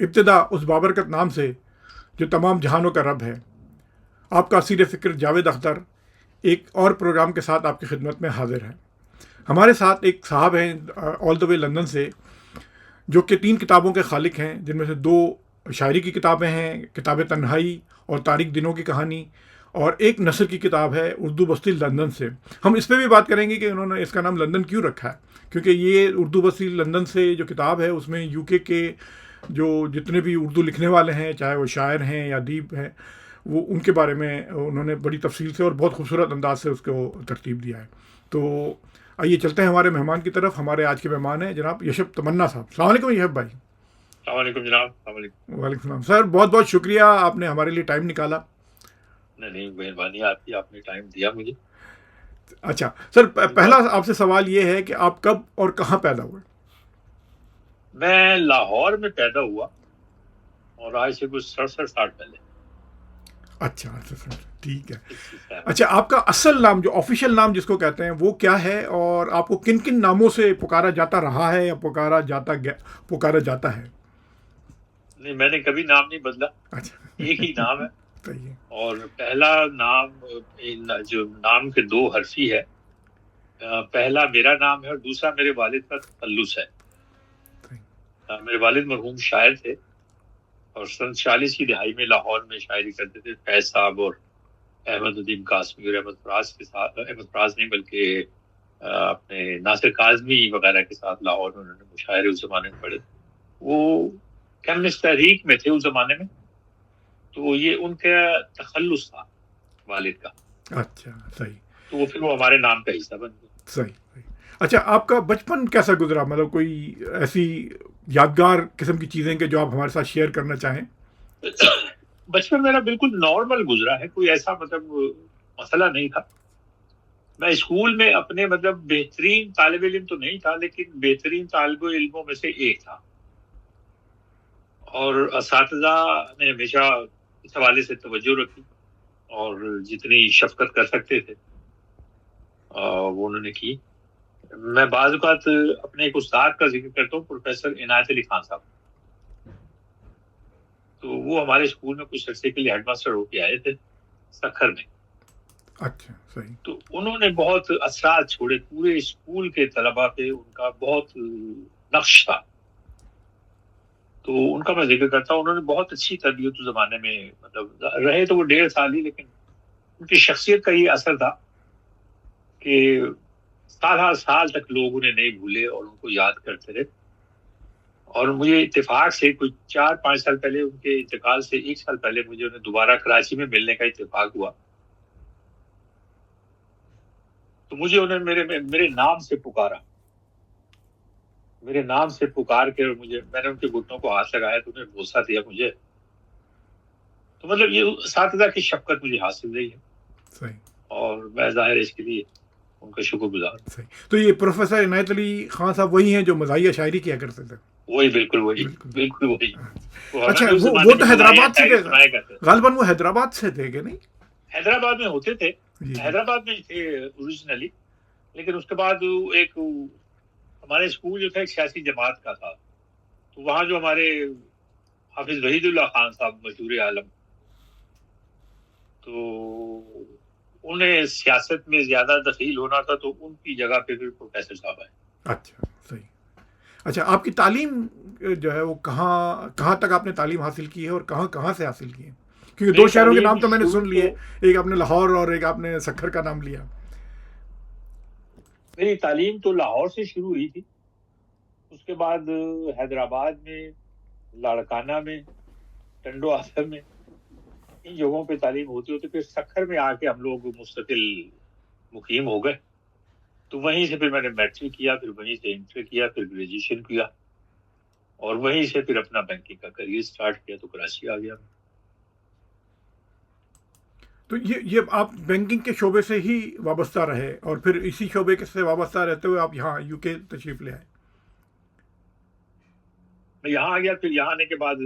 ابتدا اس بابرکت نام سے جو تمام جہانوں کا رب ہے. آپ کا اسیر فکر جاوید اختر ایک اور پروگرام کے ساتھ آپ کی خدمت میں حاضر ہے. ہمارے ساتھ ایک صاحب ہیں آل دا وے لندن سے، جو کہ 3 کتابوں کے خالق ہیں، جن میں سے 2 شاعری کی کتابیں ہیں، کتاب تنہائی اور تاریک دنوں کی کہانی، اور ایک نثر کی کتاب ہے اردو بستی لندن سے. ہم اس پہ بھی بات کریں گے کہ انہوں نے اس کا نام لندن کیوں رکھا ہے، کیونکہ یہ اردو بستی لندن سے جو کتاب ہے اس میں یو کے جو جتنے بھی اردو لکھنے والے ہیں، چاہے وہ شاعر ہیں یا ادیب ہیں، وہ ان کے بارے میں انہوں نے بڑی تفصیل سے اور بہت خوبصورت انداز سے اس کو ترتیب دیا ہے. تو آئیے چلتے ہیں ہمارے مہمان کی طرف. ہمارے آج کے مہمان ہیں جناب یشب تمنا صاحب. السلام علیکم یشب بھائی. السلام علیکم جناب. السلام علیکم. وعلیکم السلام سر، بہت بہت شکریہ آپ نے ہمارے لیے ٹائم نکالا. نہیں، مہربانی آپ کی، آپ نے ٹائم دیا مجھے. اچھا سر، پہلا آپ سے سوال یہ ہے کہ آپ کب اور کہاں پیدا ہوئے؟ میں لاہور میں پیدا ہوا، اور آج سے کچھ 67 سال پہلے. اچھا سر، ٹھیک ہے. 67. اچھا، آپ کا اصل نام جو آفیشیل نام جس کو کہتے ہیں وہ کیا ہے، اور آپ کو کن کن ناموں سے پکارا جاتا رہا ہے یا پکارا جاتا ہے؟ نہیں، میں نے کبھی نام نہیں بدلا، اچھا. ایک ہی نام ہے. صحیح ہے. اور پہلا نام، جو نام کے 2 حرفی ہے، پہلا میرا نام ہے اور دوسرا میرے والد کا تخلص ہے. میرے والد مرحوم شاعر تھے، اور سن 40 کی دہائی میں لاہور میں شاعری کرتے تھے. فیض صاحب اور احمد الدین قاسمی اور احمد فراز کے ساتھ، احمد فراز نہیں بلکہ اپنے ناصر کاظمی وغیرہ کے ساتھ لاہور میں انہوں نے مشاعرے اس زمانے میں پڑھے. وہ کمیونسٹ تحریک میں تھے اس زمانے میں، تو یہ ان کا تخلص تھا والد کا. اچھا صحیح. تو پھر وہ ہمارے نام کا حصہ بن گئے. صحیح. اچھا، آپ کا بچپن کیسا گزرا؟ مطلب کوئی ایسی یادگار قسم کی چیزیں کہ جو آپ ہمارے ساتھ شیئر کرنا چاہیں؟ بچپن میرا بالکل نارمل گزرا ہے، کوئی ایسا مسئلہ نہیں تھا. میں اسکول میں اپنے بہترین طالب علم تو نہیں تھا، لیکن بہترین طالب علموں میں سے ایک تھا. اور اساتذہ نے ہمیشہ اس حوالے سے توجہ رکھی، اور جتنی شفقت کر سکتے تھے وہ انہوں نے کی. میں بعض اوقات اپنے ایک استاد کا ذکر کرتا ہوں، پروفیسر عنایت علی خان صاحب. تو وہ ہمارے اسکول میں کچھ عرصے کے لیے ہیڈ ماسٹر ہو کے آئے تھے سکھر میں. اچھا صحیح. تو انہوں نے بہت اثرات چھوڑے پورے اسکول کے طلباء پہ، ان کا بہت نقش تھا. تو ان کا میں ذکر کرتا ہوں. انہوں نے بہت اچھی تربیت اس زمانے میں رہے تو وہ 1.5 سال ہی، لیکن ان کی شخصیت کا یہ اثر تھا کہ سال سال تک لوگ انہیں نہیں بھولے اور ان کو یاد کرتے رہے. اور مجھے اتفاق سے کوئی 4-5 سال پہلے، ان کے انتقال سے 1 سال پہلے، مجھے انہیں دوبارہ کراچی میں ملنے کا اتفاق ہوا. تو مجھے انہوں نے میرے نام سے پکارا، میرے نام سے پکار کے، اور میں نے ان کے گھٹنوں کو ہاتھ لگایا تو انہیں بوسہ دیا مجھے. تو یہ اساتذہ کی شفقت مجھے حاصل رہی ہے، صحیح. اور میں ظاہر اس کے لیے ان کا شکر گزار ہوں. صحیح. تو یہ پروفیسر عنایت علی خان صاحب وہی ہیں جو مزاحیہ شاعری کیا کرتے تھے؟ وہی، بالکل وہی، بالکل. بالکل وہی. اچھا، ہمیں اس وہ زمانے تو میں حیدرآباد سے تھے سنایا کرتے تھے. غالباً. وہ حیدرآباد سے تھے کہ نہیں؟ حیدرآباد میں ہوتے تھے، جی. حیدرآباد میں تھے اوریجنلی، لیکن اس کے بعد ایک ہمارے اسکول جو تھا ایک سیاسی جماعت کا تھا. تو وہاں جو ہمارے حافظ وحید اللہ خان صاحب مشہور عالم، تو انہیں سیاست میں زیادہ دخیل ہونا تھا، تو ان کی جگہ پہ پھر پروفیسر صاحب آئے. اچھا صحیح. اچھا، آپ کی تعلیم جو ہے وہ کہاں تک آپ نے تعلیم حاصل کی ہے اور کہاں سے حاصل کی ہے؟ کیونکہ 2 میری شہروں کے تعلیم نام تو میں نے شروع سن تو لیے، ایک آپ نے لاہور اور ایک آپ نے سکھر کا نام لیا. میری تعلیم تو لاہور سے شروع ہوئی تھی، اس کے بعد حیدرآباد میں، لاڑکانہ میں، ٹنڈو آسر میں، ان جگہوں پہ تعلیم ہوتی ہوتی پھر سکھر میں آ کے ہم لوگ مستقل مقیم ہو گئے. تو وہیں سے پھر میں نے میٹرک کیا، پھر وہیں سے انٹر کیا، پھر گریجویشن کیا، اور وہیں سے پھر اپنا بینکنگ کا کریئر سٹارٹ کیا، تو کراچی آ گیا. تو یہ آپ بینکنگ کے شعبے سے ہی وابستہ رہے اور پھر اسی شعبے سے وابستہ رہتے ہوئے آپ یہاں یو کے تشریف لے آئے؟ میں یہاں آ گیا، پھر یہاں آنے کے بعد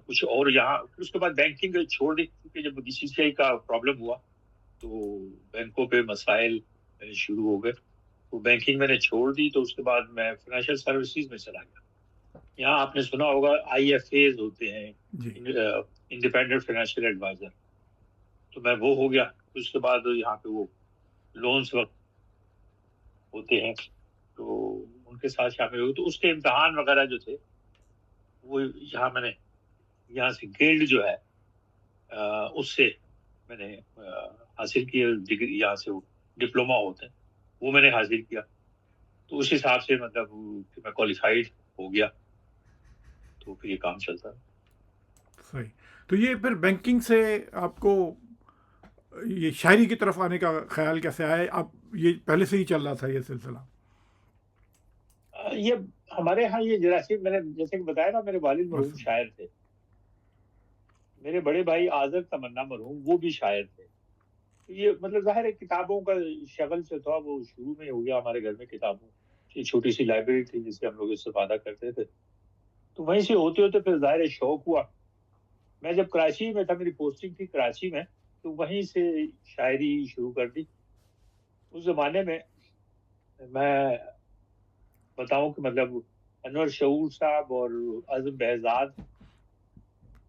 کچھ اور یہاں، پھر اس کے بعد بینکنگ چھوڑ دی، کیونکہ جب بی سی سی آئی کا پرابلم ہوا تو بینکوں پہ مسائل شروع ہو گئے، تو بینکنگ میں نے چھوڑ دی. تو اس کے بعد میں فائنینشیل سروسز میں چلا گیا. یہاں آپ نے سنا ہوگا IFAs ہوتے ہیں، جی انڈیپینڈنٹ فائنینشیل ایڈوائزر، تو میں وہ ہو گیا. اس کے بعد یہاں پہ وہ لونز وقت ہوتے ہیں تو ان کے ساتھ شامل ہوئے. تو اس کے امتحان وغیرہ جو تھے وہ یہاں میں نے یہاں سے گلڈ جو ہے اس سے میں نے حاصل کیا ڈگری، یہاں سے وہ ڈپلوما ہوتے ہیں وہ میں نے حاصل کیا. تو اس حساب سے مطلب کہ میں کوالیفائڈ ہو گیا تو پھر یہ کام چلتا ہے. صحیح. تو یہ پھر بینکنگ سے آپ کو یہ شاعری کی طرف آنے کا خیال کیسے آیا؟ آپ یہ پہلے سے ہی چل رہا تھا یہ سلسلہ؟ یہ ہمارے ہاں یہ جراثیم، میں نے جیسے کہ بتایا نا میرے والد مرحوم شاعر تھے. میرے بڑے بھائی آذر تمنا مرحوم وہ بھی شاعر تھے. یہ مطلب ظاہر ہے کتابوں کا شغل سے تھا، وہ شروع میں ہو گیا ہمارے گھر میں کتابوں کی چھوٹی سی لائبریری تھی جس سے ہم لوگ استفادہ کرتے تھے. تو وہیں سے ہوتے ہوتے پھر ظاہر شوق ہوا. میں جب کراچی میں تھا، میری پوسٹنگ تھی کراچی میں، تو وہیں سے شاعری شروع کر دی. اس زمانے میں بتاؤں کہ مطلب انور شعور صاحب اور اعظم بہزاد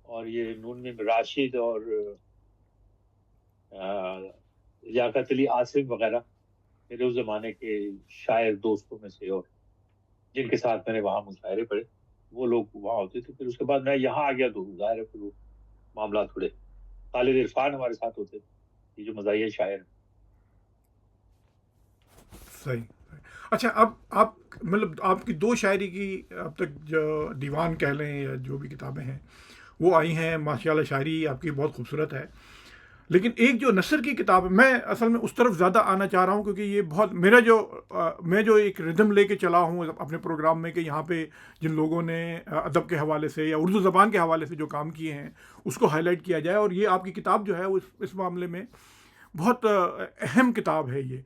اور یہ نون میں راشد اور لیاقت علی عاصم وغیرہ میرے اس زمانے کے شاعر دوستوں میں سے، اور جن کے ساتھ میں نے وہاں مشاعرے پڑھے وہ لوگ وہاں ہوتے تھے. پھر اس کے بعد میں یہاں آ گیا تو ظاہر ہے پھر وہ معاملات تھوڑے. خالد عرفان ہمارے ساتھ ہوتے تھے، یہ جو مزاحیہ شاعر. صحیح. اچھا، اب آپ مطلب آپ کی دو شاعری کی اب تک جو دیوان کہہ لیں یا جو بھی کتابیں ہیں وہ آئی ہیں، ماشاء اللہ شاعری آپ کی بہت خوبصورت ہے. لیکن ایک جو نثر کی کتاب ہے، میں اصل میں اس طرف زیادہ آنا چاہ رہا ہوں کیونکہ یہ بہت میرا جو میں جو ایک ردم لے کے چلا ہوں اپنے پروگرام میں کہ یہاں پہ جن لوگوں نے ادب کے حوالے سے یا اردو زبان کے حوالے سے جو کام کیے ہیں اس کو ہائی لائٹ کیا جائے. اور یہ آپ کی کتاب جو ہے وہ اس معاملے میں بہت اہم کتاب ہے یہ.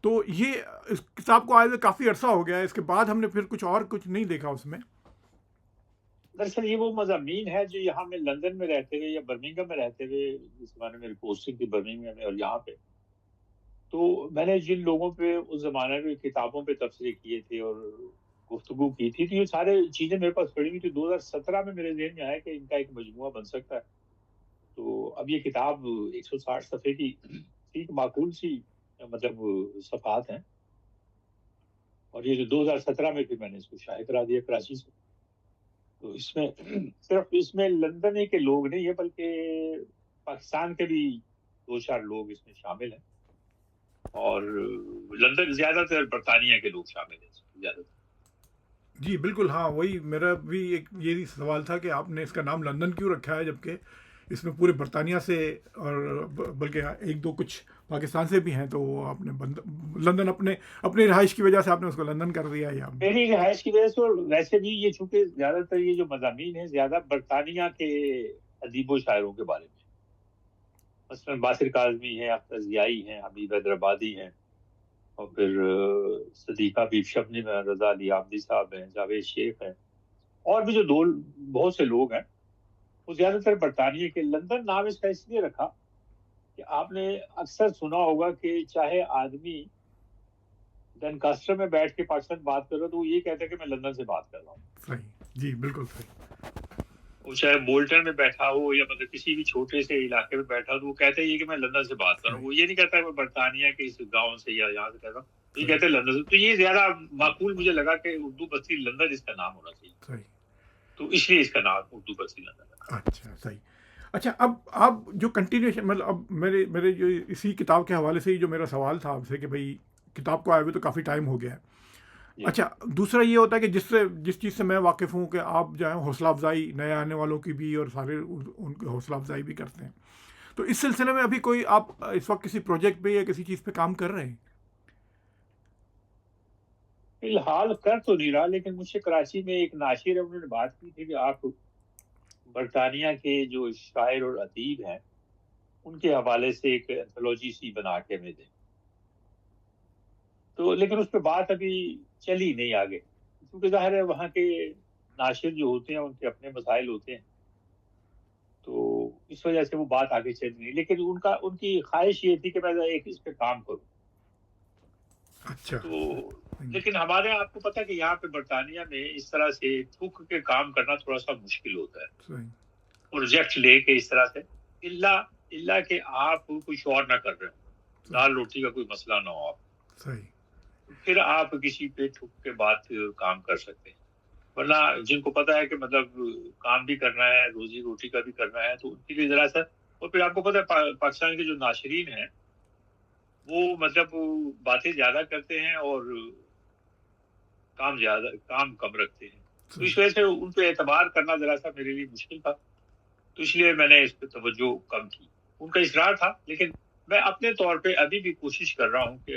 تو یہ اس کتاب کو آئے ہوئے کافی عرصہ ہو گیا ہے، اس کے بعد ہم نے پھر کچھ نہیں دیکھا اس میں. دراصل یہ وہ مضامین ہے جو یہاں میں لندن میں رہتے ہوئے یا برمنگھم میں رہتے ہوئے، جس زمانے میں میری پوسٹنگ تھی برمنگھم میں اور یہاں پہ، تو میں نے جن لوگوں پہ اس زمانے میں کتابوں پہ تبصرے کیے تھے اور گفتگو کی تھی، تو یہ سارے چیزیں میرے پاس پڑی ہوئی تھی. 2017 میں میرے ذہن میں آیا کہ ان کا ایک مجموعہ بن سکتا ہے. تو اب یہ کتاب 160 صفحے کی ٹھیک معقول سی مطلب صفحات ہیں، اور یہ جو 2017 میں پھر میں نے اس کو شائع کرا دیا کراچی سے. تو اس میں صرف اس میں لندن ہی کے لوگ نہیں ہے بلکہ پاکستان کے بھی 2-4 لوگ اس میں شامل ہیں، اور لندن زیادہ تر برطانیہ کے لوگ شامل ہیں زیادہ تر. جی بالکل، ہاں وہی میرا بھی ایک یہی سوال تھا کہ آپ نے اس کا نام لندن کیوں رکھا ہے جبکہ اس میں پورے برطانیہ سے اور بلکہ ایک دو کچھ پاکستان سے بھی ہیں. تو وہ آپ نے لندن اپنی رہائش کی وجہ سے آپ نے اس کو لندن کر دیا. یا میری رہائش کی وجہ سے، اور ویسے بھی یہ چونکہ زیادہ تر یہ جو مضامین ہیں زیادہ برطانیہ کے ادیب و شاعروں کے بارے میں، مثلاً باسر کاظمی ہیں، اختر ضیائی ہیں، حبیب حیدرآبادی ہیں، اور پھر صدیقہ بیف شبنم ہیں، رضا علی عابدی صاحب ہیں، جاوید شیخ ہیں، اور بھی جو بہت سے لوگ ہیں وہ زیادہ تر برطانیہ کے. لندن نام اس کا اس لیے رکھا کہ آپ نے اکثر سنا ہوگا کہ چاہے آدمی ڈنکاسٹر میں بیٹھ کے پاکستان بات کر رہا تو وہ یہ کہتا ہے کہ میں لندن سے بات کر رہا ہوں. صحیح، جی بالکل صحیح. وہ چاہے بولٹن میں بیٹھا ہو یا مطلب کسی بھی چھوٹے سے علاقے میں بیٹھا ہو تو وہ کہتا ہے یہ کہ میں لندن سے بات کر رہا ہوں. وہ یہ نہیں کہتا میں برطانیہ کے اس گاؤں سے یا یہاں سے کہہ رہا ہوں، یہ کہتے ہیں لندن سے. تو یہ زیادہ معقول مجھے لگا کہ اردو بستی لندن اس کا نام ہونا چاہیے، صحیح. تو اس لیے اس کا نام اردو بستی لندن رکھا. اچھا صحیح. اچھا، اب آپ جو کنٹینیوشن مطلب اب میرے جو اسی کتاب کے حوالے سے ہی جو میرا سوال تھا آپ سے کہ بھائی کتاب کو آئے ہوئے تو کافی ٹائم ہو گیا ہے. اچھا، دوسرا یہ ہوتا ہے کہ جس چیز سے میں واقف ہوں کہ آپ جو ہے حوصلہ افزائی نئے آنے والوں کی بھی اور سارے ان کی حوصلہ افزائی بھی کرتے ہیں. تو اس سلسلے میں ابھی کوئی آپ اس وقت کسی پروجیکٹ پہ یا کسی چیز پہ کام کر رہے ہیں؟ فی الحال کر تو نہیں رہا، لیکن مجھ سے کراچی میں ایک ناشر ہے، انہوں نے بات کی تھی کہ آپ برطانیہ کے جو شاعر اور ادیب ہیں ان کے حوالے سے ایک اینتھولوجی سی بنا کے ہمیں دیں. تو لیکن اس پہ بات ابھی چلی نہیں آگے، کیونکہ ظاہر ہے وہاں کے ناشر جو ہوتے ہیں ان کے اپنے مسائل ہوتے ہیں، تو اس وجہ سے وہ بات آگے چل نہیں. لیکن ان کی خواہش یہ تھی کہ میں ایک اس پہ کام کروں. اچھا. تو لیکن ہمارے یہاں آپ کو پتا کہ یہاں پہ برطانیہ میں اس طرح سے تھوک کے کام کرنا تھوڑا سا مشکل ہوتا ہے، پروجیکٹ لے کے اس طرح سے، اللہ کہ آپ کچھ اور نہ کر رہے ہو، دال روٹی کا کوئی مسئلہ نہ ہو، آپ پھر آپ کسی پہ تھوک کے بعد کام کر سکتے ہیں، ورنہ جن کو پتا ہے کہ مطلب کام بھی کرنا ہے، روزی روٹی کا بھی کرنا ہے، تو ان کے لیے ذرا سا، اور پھر آپ کو پتا ہے پاکستان کے جو ناشرین ہیں وہ مطلب باتیں زیادہ کرتے ہیں اور کام کم رکھتے ہیں، تو اس وجہ سے ان پہ اعتبار کرنا ذرا سا میرے لیے مشکل تھا، تو اس لیے میں نے اس پہ توجہ کم کی، ان کا اصرار تھا، لیکن میں اپنے طور پہ ابھی بھی کوشش کر رہا ہوں کہ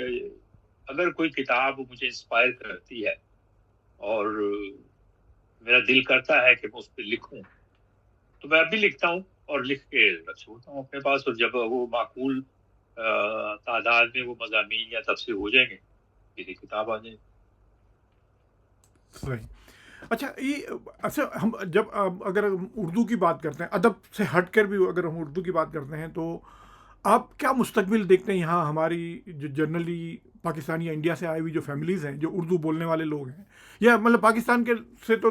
اگر کوئی کتاب مجھے انسپائر کرتی ہے اور میرا دل کرتا ہے کہ میں اس پہ لکھوں، تو میں ابھی لکھتا ہوں اور لکھ کے رکھ چھوڑتا ہوں اپنے پاس، اور جب وہ معقول تعداد میں وہ مضامین یا تفسیر ہو جائیں گے پھر یہ کتاب آ جائے گی۔ صحیح۔ اچھا، اچھا، ہم جب اگر ہم اردو کی بات کرتے ہیں، ادب سے ہٹ کر بھی اگر ہم اردو کی بات کرتے ہیں، تو آپ کیا مستقبل دیکھتے ہیں یہاں ہماری جو جنرلی پاکستان یا انڈیا سے آئی ہوئی جو فیملیز ہیں، جو اردو بولنے والے لوگ ہیں، یا مطلب پاکستان کے سے تو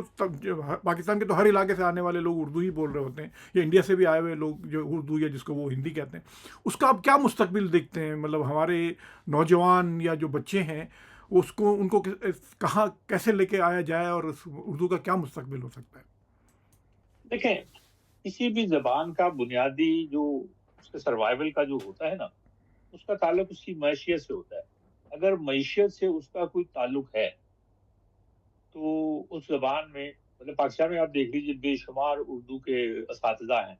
پاکستان کے تو ہر علاقے سے آنے والے لوگ اردو ہی بول رہے ہوتے ہیں، یا انڈیا سے بھی آئے ہوئے لوگ جو اردو یا جس کو وہ ہندی کہتے ہیں، اس کا آپ کیا مستقبل دیکھتے ہیں؟ مطلب ہمارے نوجوان یا جو بچے ہیں، ان کو کہاں کیسے لے کے آیا جائے، اور اردو کا کیا مستقبل ہو سکتا ہے؟ دیکھیں، کسی بھی زبان کا بنیادی جو اس کے سروائیول کا جو ہوتا ہے نا، اس کا تعلق اس کی معیشیت سے ہوتا ہے، اگر معیشت سے اس کا کوئی تعلق ہے تو اس زبان میں، مطلب پاکستان میں آپ دیکھ لیجیے بے شمار اردو کے اساتذہ ہیں،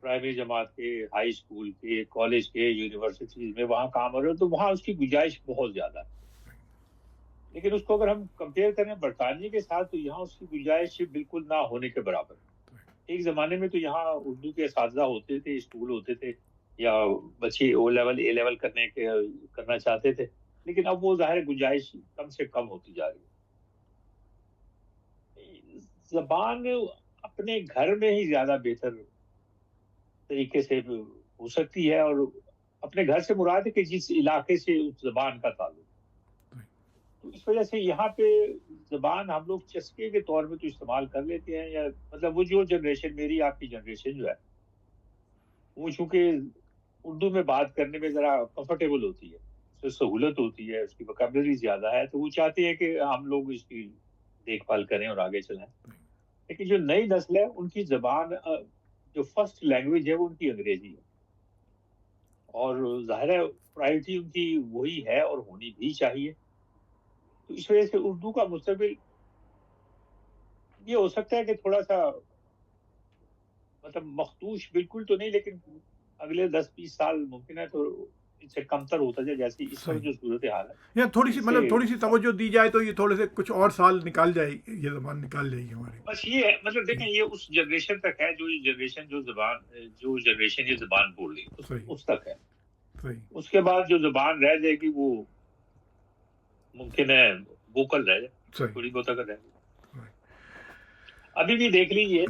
پرائمری جماعت کے، ہائی اسکول کے، کالج کے، یونیورسٹیز میں وہاں کام ہو رہے ہیں، تو وہاں اس کی گنجائش بہت زیادہ ہے، لیکن اس کو اگر ہم کمپیئر کریں برطانیہ کے ساتھ تو یہاں اس کی گنجائش بالکل نہ ہونے کے برابر۔ ایک زمانے میں تو یہاں اردو کے اساتذہ ہوتے تھے، اسکول ہوتے تھے، یا بچے او لیول اے لیول کرنا چاہتے تھے، لیکن اب وہ ظاہر گنجائش کم سے کم ہوتی جا رہی ہے۔ زبان اپنے گھر میں ہی زیادہ بہتر طریقے سے ہو سکتی ہے، اور اپنے گھر سے مراد ہے کہ جس علاقے سے اس زبان کا تعلق، تو اس وجہ سے یہاں پہ زبان ہم لوگ چسکے کے طور پہ تو استعمال کر لیتے ہیں، یا مطلب وہ جو جنریشن، میری آپ کی جنریشن جو ہے، وہ چونکہ اردو میں بات کرنے میں ذرا کمفرٹیبل ہوتی ہے، اس سے سہولت ہوتی ہے، اس کی وکیبلری زیادہ ہے، تو وہ چاہتے ہیں کہ ہم لوگ اس کی دیکھ بھال کریں اور آگے چلیں، لیکن جو نئی نسل ہے ان کی زبان جو فرسٹ لینگویج ہے وہ ان کی انگریزی ہے، اور ظاہر ہے پرائیورٹی ان کی وہی ہے اور ہونی بھی چاہیے، تو اس وجہ سے اردو کا مستقبل یہ ہو سکتا ہے کہ تھوڑا سا مطلب مخدوش بالکل تو نہیں، لیکن اگلے 10-20 سال ممکن ہے تو اس سے کمتر ہوتا جائے، جیسے اس وقت جو صورتحال ہے، یا تھوڑی سی اس سے مطلب تھوڑی سی کم۔ توجہ دی جائے تو یہ تھوڑے سے کچھ اور سال نکال جائے گی، یہ زبان نکال جائے گی ہماری۔ بس یہ ہے، مطلب دیکھیں یہ اس جنریشن تک ہے، جو جنریشن یہ زبان بول رہی ہے اس تک ہے، اس کے بعد جو زبان رہ جائے گی وہ ممکن ہے ووکل رہ جائے، تھوڑی بہت اگر رہ جائے۔ ابھی بھی دیکھ لیجیے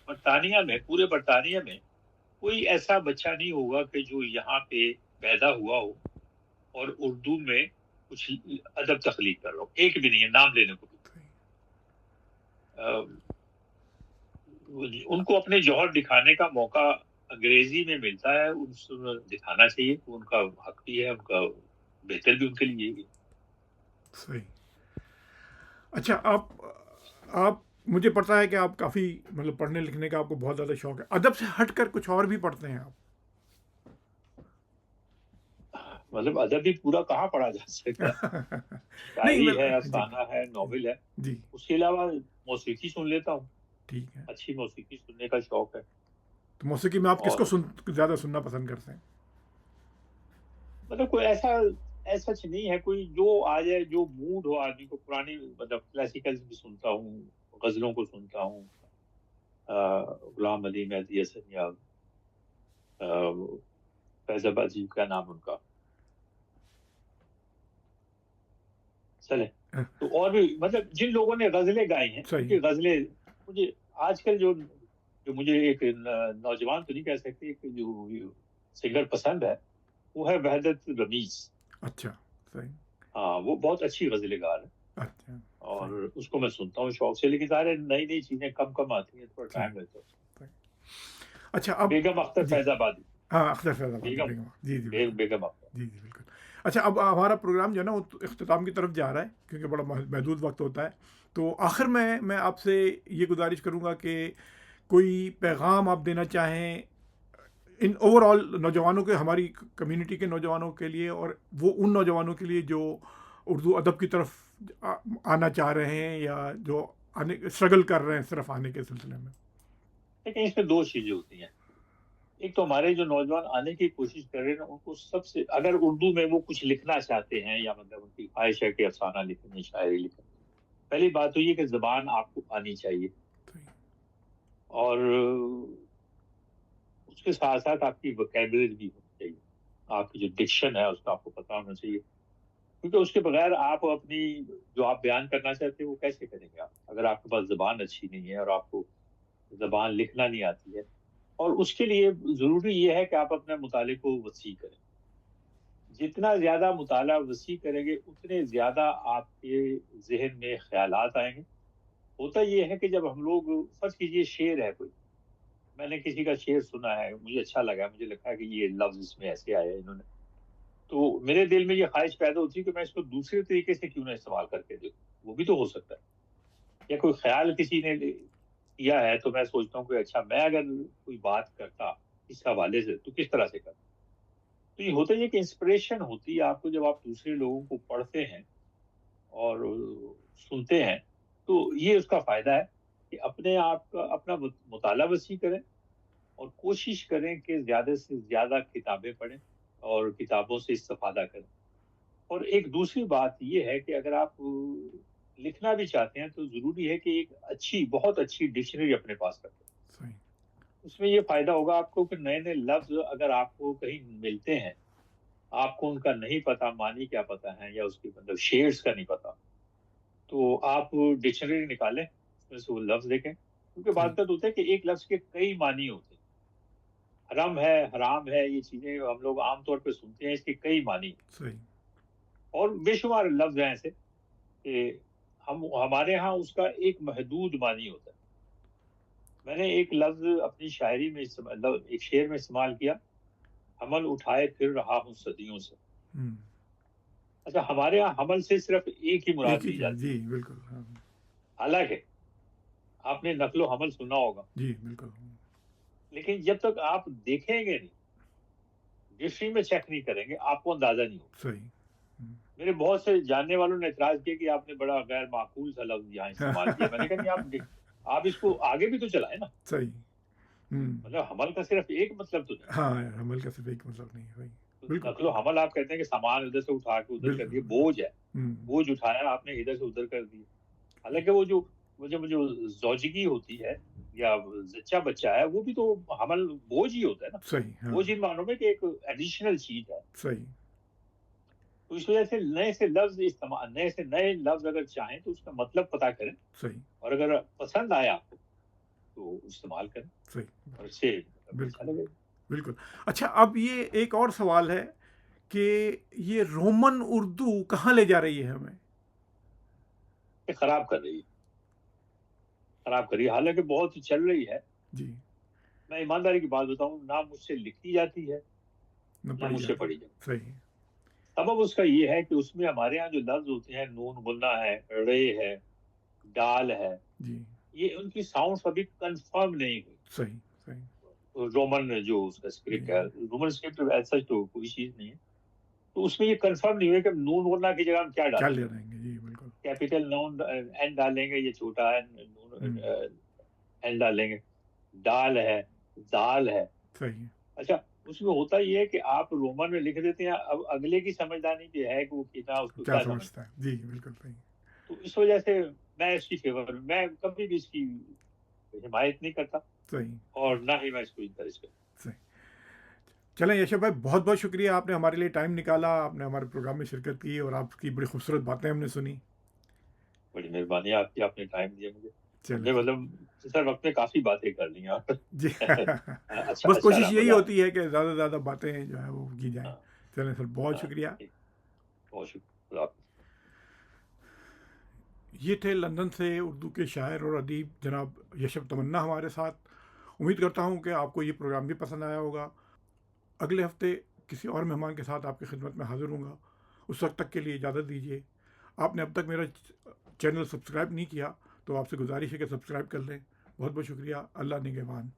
برطانیہ میں، پورے برطانیہ میں کوئی ایسا بچہ نہیں ہوگا کہ جو یہاں پہ پیدا ہوا ہو اور اردو میں کچھ ادب تخلیق کر رہا ہو، ایک بھی نہیں ہے، نام لینے کو بھی۔ ان کو اپنے جوہر دکھانے کا موقع انگریزی میں ملتا ہے، ان سے دکھانا چاہیے، ان کا حق بھی ہے، ان کا بہتر بھی ان کے لیے بھی۔ صحیح۔ اچھا، آپ مجھے پتا ہے کہ آپ کافی مطلب پڑھنے لکھنے کا آپ کو بہت زیادہ شوق ہے، ادب سے ہٹ کر کچھ اور بھی پڑھتے ہیں آپ؟ مطلب ادب بھی پورا کہاں پڑھا جا سکتا ہے، شاعری ہے، افسانہ ہے، ناول ہے، اس کے علاوہ موسیقی سن لیتا ہوں، ٹھیک ہے، اچھی موسیقی سننے کا شوق ہے۔ تو موسیقی میں آپ کس کو زیادہ سننا پسند کرتے ہیں؟ مطلب کوئی ایسا نہیں ہے، کوئی جو آ جائے، جو موڈ ہو آدمی کو، پرانی مطلب کلاسیکل بھی سنتا ہوں، غزلوں کو سنتا ہوں، غلام علی، مہدی حسن، یا فیض آباد جی کا نام ان کا چلے، تو اور بھی مطلب جن لوگوں نے غزلیں گائی ہیں ان کی غزلیں مجھے آج کل جو مجھے ایک نوجوان تو نہیں کہہ سکتے، ایک جو سنگر پسند ہے وہ ہے وحدت رمیز۔ اچھا، صحیح۔ ہاں وہ بہت اچھی غزل گار ہے، اچھا اور صحیح اس کو میں سنتا ہوں شوق سے، لیکن ظاہر ہے نئی نئی چیزیں کم کم آتی ہیں، تھوڑا صحیح ٹائم لگتا ہے اس صحیح۔ اچھا میں۔ اب بیگم اختر جی فیض آبادی، ہاں اختر فیض آبادی بیگم بیگم، جی جی بالکل، بیگم اختر۔ جی جی بالکل۔ اچھا اب ہمارا پروگرام جو ہے نا وہ اختتام کی طرف جا رہا ہے کیونکہ بڑا محدود وقت ہوتا ہے، تو آخر میں آپ سے یہ گزارش کروں گا کہ کوئی پیغام آپ دینا چاہیں ان اوور آل نوجوانوں کے، ہماری کمیونٹی کے نوجوانوں کے لیے، اور وہ ان نوجوانوں کے لیے جو اردو ادب کی طرف آنا چاہ رہے ہیں یا جو آنے اسٹرگل کر رہے ہیں صرف آنے کے سلسلے میں۔ لیکن اس میں دو چیزیں ہوتی ہیں، ایک تو ہمارے جو نوجوان آنے کی کوشش کر رہے ہیں نا، ان کو سب سے، اگر اردو میں وہ کچھ لکھنا چاہتے ہیں، یا مطلب ان کی خواہش ہے کہ افسانہ لکھیں، شاعری لکھیں، پہلی بات تو یہ کہ زبان آپ کو آنی چاہیے، اور اس کے ساتھ ساتھ آپ کی وکیبلری بھی ہونی چاہیے، آپ کی جو ڈکشن ہے اس کا آپ کو پتہ ہونا چاہیے، کیونکہ اس کے بغیر آپ اپنی جو آپ بیان کرنا چاہتے ہیں وہ کیسے کریں گے آپ، اگر آپ کے پاس زبان اچھی نہیں ہے اور آپ کو زبان لکھنا نہیں آتی ہے۔ اور اس کے لیے ضروری یہ ہے کہ آپ اپنے مطالعے کو وسیع کریں، جتنا زیادہ مطالعہ وسیع کریں گے اتنے زیادہ آپ کے ذہن میں خیالات آئیں گے۔ ہوتا یہ ہے کہ جب ہم لوگ، فرض کیجئے شعر ہے کوئی، میں نے کسی کا شعر سنا ہے، مجھے اچھا لگا، مجھے لگا کہ یہ لفظ اس میں ایسے آئے انہوں نے، تو میرے دل میں یہ خواہش پیدا ہوتی ہے کہ میں اس کو دوسرے طریقے سے کیوں نہ استعمال کر کے دیکھوں، وہ بھی تو ہو سکتا ہے، یا کوئی خیال کسی نے کیا ہے تو میں سوچتا ہوں کہ اچھا میں اگر کوئی بات کرتا اس حوالے سے تو کس طرح سے کرتا۔ تو یہ ہوتا ہے کہ انسپریشن ہوتی ہے آپ کو جب آپ دوسرے لوگوں کو پڑھتے ہیں اور سنتے ہیں، تو یہ اس کا فائدہ ہے کہ اپنے آپ کا اپنا مطالعہ وسیع کریں، اور کوشش کریں کہ زیادہ سے زیادہ کتابیں پڑھیں اور کتابوں سے استفادہ کریں۔ اور ایک دوسری بات یہ ہے کہ اگر آپ لکھنا بھی چاہتے ہیں تو ضروری ہے کہ ایک اچھی، بہت اچھی ڈکشنری اپنے پاس رکھیں۔ صحیح اس میں یہ فائدہ ہوگا آپ کو کہ نئے نئے لفظ اگر آپ کو کہیں ملتے ہیں، آپ کو ان کا نہیں پتا معنی کیا پتا ہے، یا اس کی مطلب شیڈز کا نہیں پتا، تو آپ ڈکشنری نکالیں، اس میں سے وہ لفظ دیکھیں، کیونکہ صحیح بات کا تو ہوتا ہے کہ ایک لفظ کے کئی معنی ہوتے ہیں، حرم ہے، حرام ہے، یہ چیزیں ہم لوگ عام طور پہ سنتے ہیں، اس کے کئی معنی ہیں، صحیح اور بے شمار لفظ ہیں ایسے کہ ہمارے ہاں اس کا ایک محدود معنی ہوتا ہے۔ میں نے ایک لفظ اپنی شاعری میں ایک شعر میں استعمال کیا، حمل اٹھائے پھر رہا ہوں صدیوں سے۔ ہوں، اچھا، ہمارے ہاں حمل سے صرف ایک ہی مراد ایک ہی لی چیز، جاتی ہے، جی بالکل ہاں، حالانکہ آپ نے نقل و حمل سنا ہوگا، جی بالکل لیکن جب تک آپ دیکھیں گے نہیں، ڈکشنری میں چیک نہیں کریں گے، آپ کو اندازہ نہیں ہوگا۔ صحیح میرے بہت سے جاننے والوں نے اعتراض کیا کہ آپ نے بڑا غیر معقول سا لفظ یہاں استعمال کیا، میں نے کہا نہیں، آپ اس کو آگے بھی تو چلائیں نا، صحیح ہوں، مطلب حمل کا صرف ایک مطلب تو نہیں ہاں عمل کا صرف ایک مطلب نہیں ہے بھائی، ہے۔ بالکل نقل و حمل آپ کہتے ہیں کہ سامان ادھر سے اٹھا کے ادھر کر بالکل دیا، بوجھ ہے، ہوں، بوجھ اٹھایا آپ نے ادھر سے ادھر کر دیا، حالانکہ وہ جو مجھے زوجگی ہوتی ہے یا زچہ بچہ ہے، وہ بھی تو حمل بوجھ ہی ہوتا ہے نا، صحیح ہاں بوجھ ان معنوں میں کہ ایک ایڈیشنل چیز ہے۔ صحیح تو اس وجہ سے نئے سے نئے لفظ اگر چاہیں تو اس کا مطلب پتا کریں، صحیح اور اگر پسند آیا آپ کو تو استعمال کریں، صحیح اور اس سے مطلب اچھا بالکل لگے۔ بالکل۔ اچھا اب یہ ایک اور سوال ہے کہ یہ رومن اردو کہاں لے جا رہی ہے ہمیں؟ یہ خراب کر رہی ہے، خراب کر رہی ہے، حالانکہ بہت چل رہی ہے۔ جی میں ایمانداری کی بات بتاؤں، نہ مجھ سے لکھی جاتی ہے نہ نہ پڑھی مجھ سے جاتی، پڑھی جاتی۔ صحیح سبب اس کا یہ ہے کہ اس میں ہمارے یہاں جو لفظ ہوتے ہیں، نون غنہ ہے، رے ہے، ڈال ہے، جی یہ ان کی ساؤنڈز ابھی کنفرم نہیں ہوئی۔ صحیح صحیح رومن جو اس کا جی اسکرپٹ ہے، رومن اسکرپٹ ایسا تو کوئی چیز نہیں ہے، تو اس میں یہ کنفرم نہیں ہوئی کہ نون غنہ کی جگہ ہم کیا کیا ڈالیں لے گے، رہے ہیں، جی بالکل کیپیٹل نون این ڈالیں گے، یہ چھوٹا ہے ہوں، نون این ڈالیں گے، ڈال ہے، دال ہے۔ صحیح اچھا، اس میں ہوتا یہ ہے کہ آپ رومن میں لکھ دیتے ہیں، اب اگلے کی سمجھدانی یہ ہے کہ وہ کتنا اس کو کیا کیا سمجھتا سمجھتا ہے، ہے، جی بالکل صحیح تو اس وجہ سے میں اس کی فیور میں کبھی بھی اس کی حمایت نہیں کرتا، صحیح اور نہ ہی میں اس کو انکریج کرتا۔ صحیح۔ چلیں یشو بھائی، بہت بہت شکریہ، آپ نے ہمارے لیے ٹائم نکالا، آپ نے ہمارے پروگرام میں شرکت کی اور آپ کی بڑی خوبصورت باتیں ہم نے سنی۔ بڑی مہربانی آپ کی، آپ نے ٹائم دیا مجھے، ہم چلیں نے مطلب سر وقت میں کافی باتیں کر لی ہیں، جی اچھا بس اچھا کوشش رہا، یہی مزہ ہوتی ہے کہ زیادہ سے زیادہ باتیں جو ہے وہ کی آیا۔ جائیں۔ چلیں سر، بہت ہاں شکریہ۔ ٹھیک، بہت شکریہ۔ اللہ حافظ۔ یہ تھے لندن سے اردو کے شاعر اور ادیب جناب یشب تمنا ہمارے ساتھ۔ امید کرتا ہوں کہ آپ کو یہ پروگرام بھی پسند آیا ہوگا۔ اگلے ہفتے کسی اور مہمان کے ساتھ آپ کی خدمت میں حاضر ہوں گا۔ اس وقت تک کے لیے اجازت دیجیے۔ آپ نے اب تک میرا چینل سبسکرائب نہیں کیا تو آپ سے گزارش ہے کہ سبسکرائب کر لیں۔ بہت بہت شکریہ۔ اللہ نگہبان۔